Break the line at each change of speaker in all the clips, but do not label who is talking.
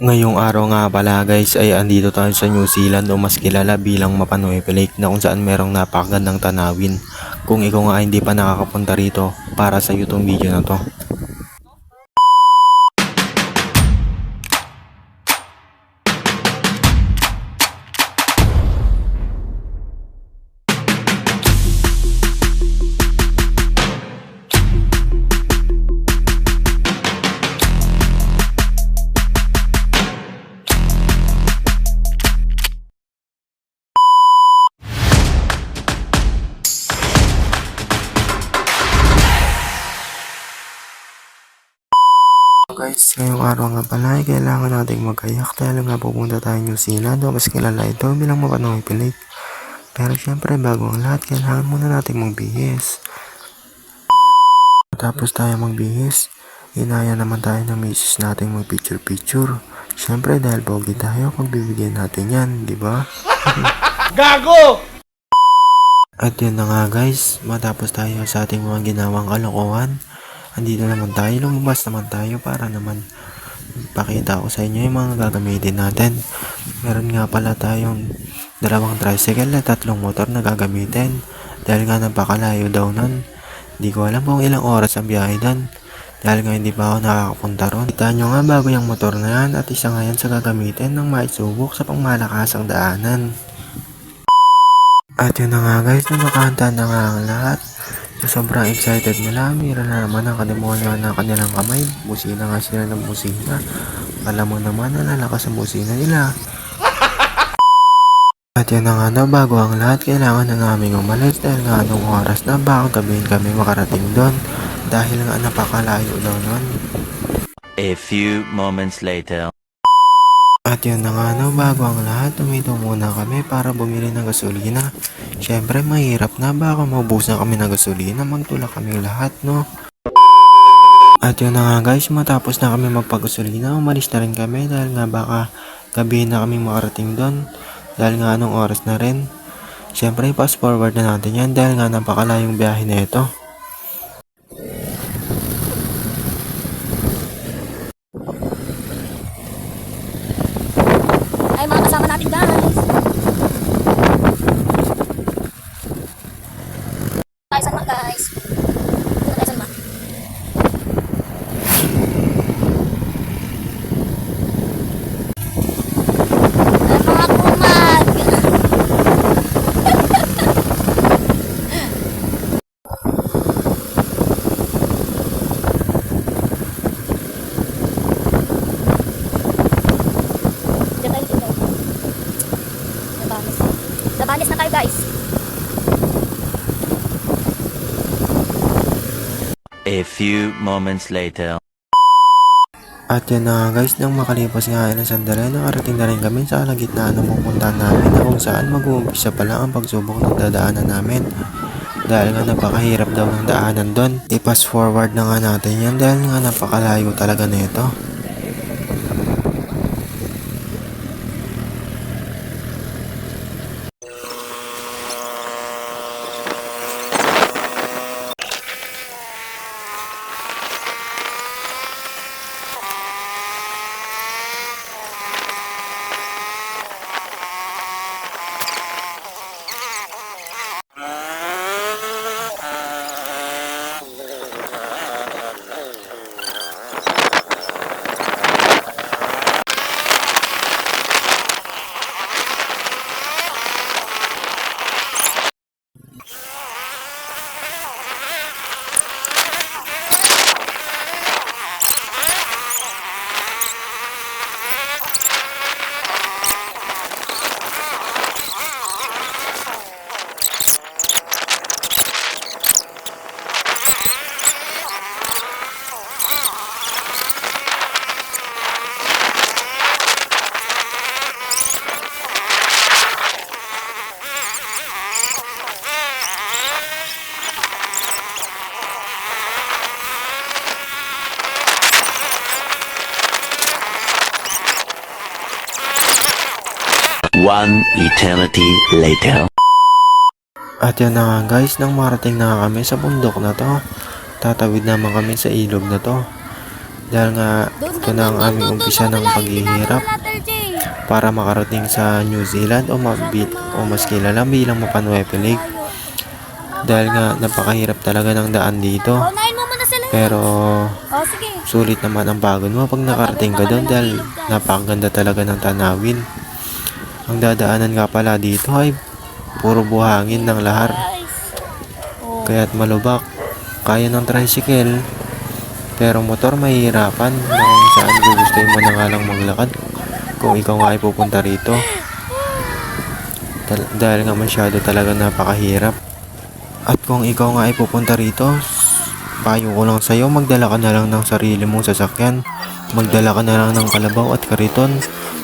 Ngayong araw nga pala guys ay andito tayo sa New Zealand o mas kilala bilang Mapanoe Lake na kung saan merong napakagandang tanawin. Kung ikaw nga hindi pa nakakapunta rito, para sa itong video na to. Guys, ngayong araw nga pala ay kailangan nating magkayak dahil nga pupunta tayo New Zealand o mas kilala ito bilang Mapanoe Lake. Pero syempre bago ang lahat, kailangan muna nating magbihis. Tapos tayo magbihis, inaya naman tayo ng misis nating mag-picture-picture. Syempre dahil pogi tayo, pagbibigyan natin yan, di ba?
Gago!
At yun na nga guys, matapos tayo sa ating mga ginawang kalokohan, andito naman tayo, lumabas naman tayo para naman pakita ko sa inyo yung mga gagamitin natin. Meron nga pala tayong dalawang tricycle at tatlong motor na gagamitin dahil nga napakalayo daw nun. Hindi ko alam kung ilang oras ang biyahe doon dahil nga hindi pa ako nakakapunta ron. Kita nyo nga bago yung motor na yan at isa nga yan sa gagamitin ng maisubok sa pangmalakasang daanan. At yun na nga guys, nakahanda na nga ang lahat. So, sobrang excited nila. Mira na naman ang kademonyo ng kanilang kamay. Busina nga sila ng busina. Alam mo naman na lalakas ang busina nila. At yun na nga na bago ang lahat, kailangan na namin umalis dahil nga anong oras na baka gabihin kami makarating doon. Dahil nga napakalayo daw nun.
A few moments later.
At yun na nga no, bago ang lahat, tumito muna kami para bumili ng gasolina. Syempre mahirap na, baka maubusan kami ng gasolina, magtulak kami lahat no. At yun na nga guys, matapos na kami magpagasolina, umalis na rin kami dahil nga baka gabi na kami makarating doon. Dahil nga anong oras na rin. Syempre fast forward na natin yan dahil nga napakalayong biyahe na ito.
Ay, mga kasama natin guys. Tayo sa guys. Dito tayo sa mga kumag. Diyan tayo dito. Labanes. Labanes na tayo guys.
A few moments later.
At yan na nga guys, nang makalipas nga ilang sandali, nakarating na rin kami sa kalagitnaan ng pupuntahan namin na kung saan mag-uumpisa pa lang ang pagsubok ng dadaanan namin. Dahil nga napakahirap daw ng daanan doon. I-fast forward na nga natin yan dahil nga napakalayo talaga nito.
One eternity later.
At yan na nga guys, nang marating na kami sa bundok na to, tatawid naman kami sa ilog na to. Dahil nga ito na ang aming umpisa ng paghihirap para makarating sa New Zealand o mas kilala bilang Mapanuepe Lake. Dahil nga napakahirap talaga ng daan dito.
Unahin mo muna sila.
Pero
Oh, sige.
sulit naman ang pagod mo pag nakarating ka doon dahil napakaganda talaga ng tanawin. Ang dadaanan nga pala dito ay puro buhangin ng lahar.
Guys. Oh.
Kaya't malubak. Kaya ng tricycle. Pero motor mahihirapan na kung saan gugustuhin mo na nga lang maglakad kung ikaw nga ay pupunta rito. Dahil nga masyado talaga napakahirap. At kung ikaw nga ay pupunta rito, payo ko lang sa'yo, magdala ka na lang ng sarili mong sasakyan. Magdala ka na lang ng kalabaw at kariton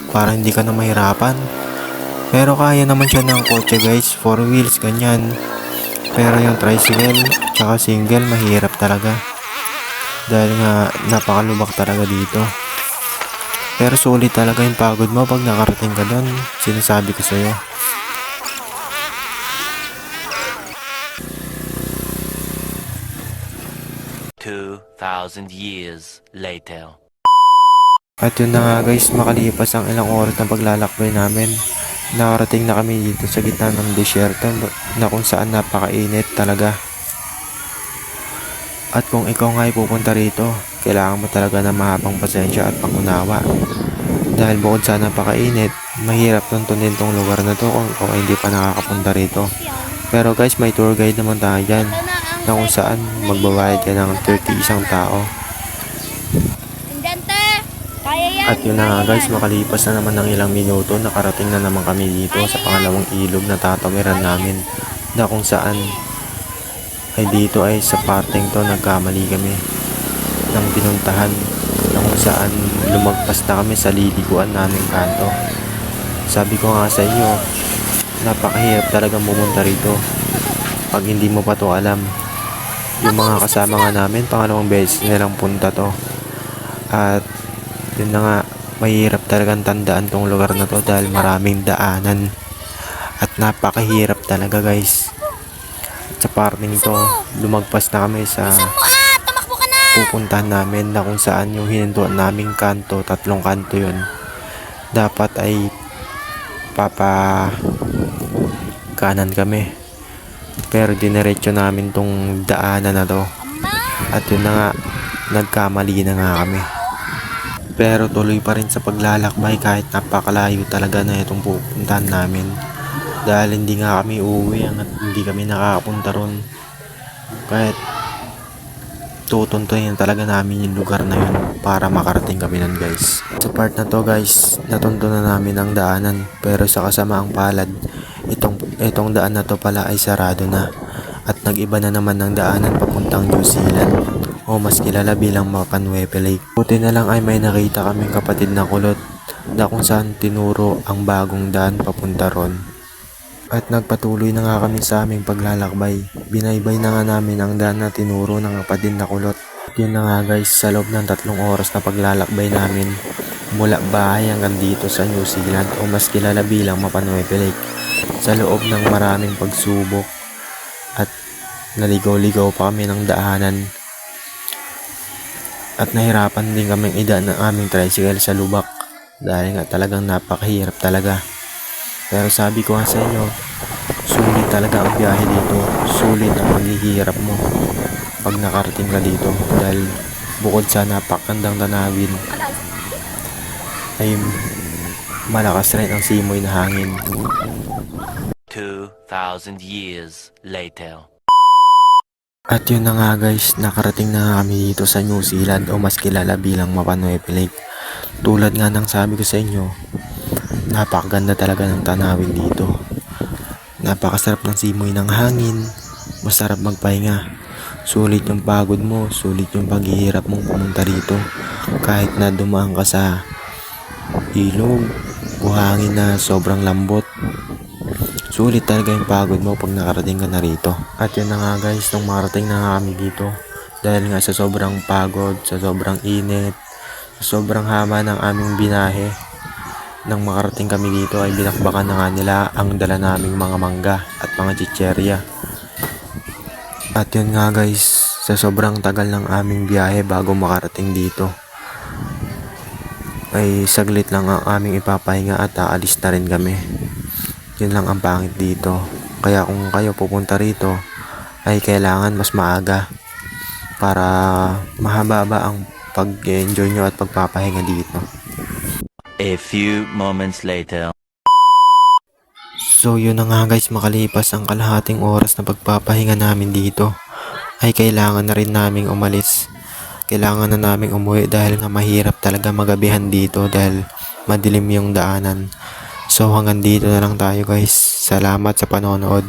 para hindi ka na mahirapan. Pero kaya naman siya ng kotse guys, 4 wheels, ganyan. Pero yung tricycle, tsaka single, mahirap talaga. Dahil nga napakalubak talaga dito. Pero sulit talaga yung pagod mo pag nakarating ka doon. Sinasabi ko sa'yo.
$2,000 years later.
At yun na nga guys, makalipas ang ilang oras na paglalakbay namin. Nakarating na kami dito sa gitna ng desierto na kung saan napakainit talaga. At kung ikaw nga ay pupunta rito, kailangan mo talaga ng mahabang pasensya at pangunawa. Dahil bukod sa napakainit, mahirap tuntunin tong lugar na to kung hindi pa nakakapunta rito. Pero guys, may tour guide naman tayo dyan na kung saan magbabayad ka ng 30 isang tao.
Indente. Kaya yan.
At yun na nga guys, makalipas na naman ng ilang minuto, nakarating na naman kami dito sa pangalawang ilog na tatawiran namin, na kung saan ay dito ay sa parteng to nagkamali kami ng pinuntahan, na kung saan lumagpas na kami sa liliguan naming kanto. Sabi ko nga sa inyo, napakahirap talagang pumunta rito pag hindi mo pa to alam. Yung mga kasama nga namin, pangalawang beses nilang punta to. At yun na nga, mahirap talagang tandaan tong lugar na to dahil maraming daanan at napakahirap talaga guys. At sa parting to, lumagpas na kami sa
Tumakbo ka na.
pupuntahan namin na kung saan yung hinintuan naming kanto, 3 kanto yun. Dapat ay kanan kami. Pero diniretso namin tong daanan na to. At yun na nga, nagkamali na nga kami. Pero tuloy pa rin sa paglalakbay kahit napakalayo talaga na itong pupuntahan namin. Dahil hindi nga kami uuwi at hindi kami nakakapunta ron. Kahit tutuntunin talaga namin yung lugar na yun para makarating kami nun guys. Sa part na to guys, natunto na namin ang daanan. Pero sa kasamaang palad, itong daan na to pala ay sarado na. At nag-iba na naman ng daanan papuntang New Zealand, o mas kilala bilang Mapanuepe Lake. Buti na lang ay may nakita kaming kapatid na kulot na kung saan tinuro ang bagong daan papunta ron. At nagpatuloy na nga kami sa aming paglalakbay. Binaybay na nga namin ang daan na tinuro ng kapatid na kulot. At yun na nga guys, sa loob ng 3 oras na paglalakbay namin, mula bahay hanggang dito sa New Zealand, o mas kilala bilang Mapanuepe Lake, sa loob ng maraming pagsubok at naligaw-ligaw pa kami ng daanan. At nahirapan din kaming idaan ng aming tricycle sa lubak dahil nga talagang napakahirap talaga. Pero sabi ko nga sa inyo, sulit talaga ang biyahe dito. Sulit ang paghihirap mo pag nakarating ka dito dahil bukod sa napakandang tanawin ay malakas rin ang simoy na hangin.
2,000 years later.
At yun na nga guys, nakarating na kami dito sa New Zealand, o mas kilala bilang Mapanuepe Lake. Tulad nga ng sabi ko sa inyo, napakaganda talaga ng tanawin dito. Napakasarap ng simoy ng hangin, masarap magpahinga. Sulit yung pagod mo, sulit yung paghihirap mong pumunta rito. Kahit na dumaan ka sa ilog, buhangin na sobrang lambot, sulit talaga yung pagod mo pag nakarating ka na rito. At yun na nga guys, nung marating na nga kami dito, dahil nga sa sobrang pagod, sa sobrang init, sa sobrang haba ng aming binahe, nang makarating kami dito ay binakbakan na nga nila ang dala naming mga mangga at mga chicherya. At yun nga guys, sa sobrang tagal ng aming biyahe bago makarating dito, ay saglit lang ang aming ipapahinga at aalis na rin kami. Yun lang ang pangit dito. Kaya kung kayo pupunta rito ay kailangan mas maaga para mahaba ang pag-enjoy nyo at pagpapahinga dito.
A few moments later.
So yun na nga guys, makalipas ang kalahating oras na pagpapahinga namin dito ay kailangan na rin naming umalis. Kailangan na naming umuwi dahil nga mahirap talaga magabihan dito dahil madilim yung daanan. So hanggang dito na lang tayo guys. Salamat sa panonood.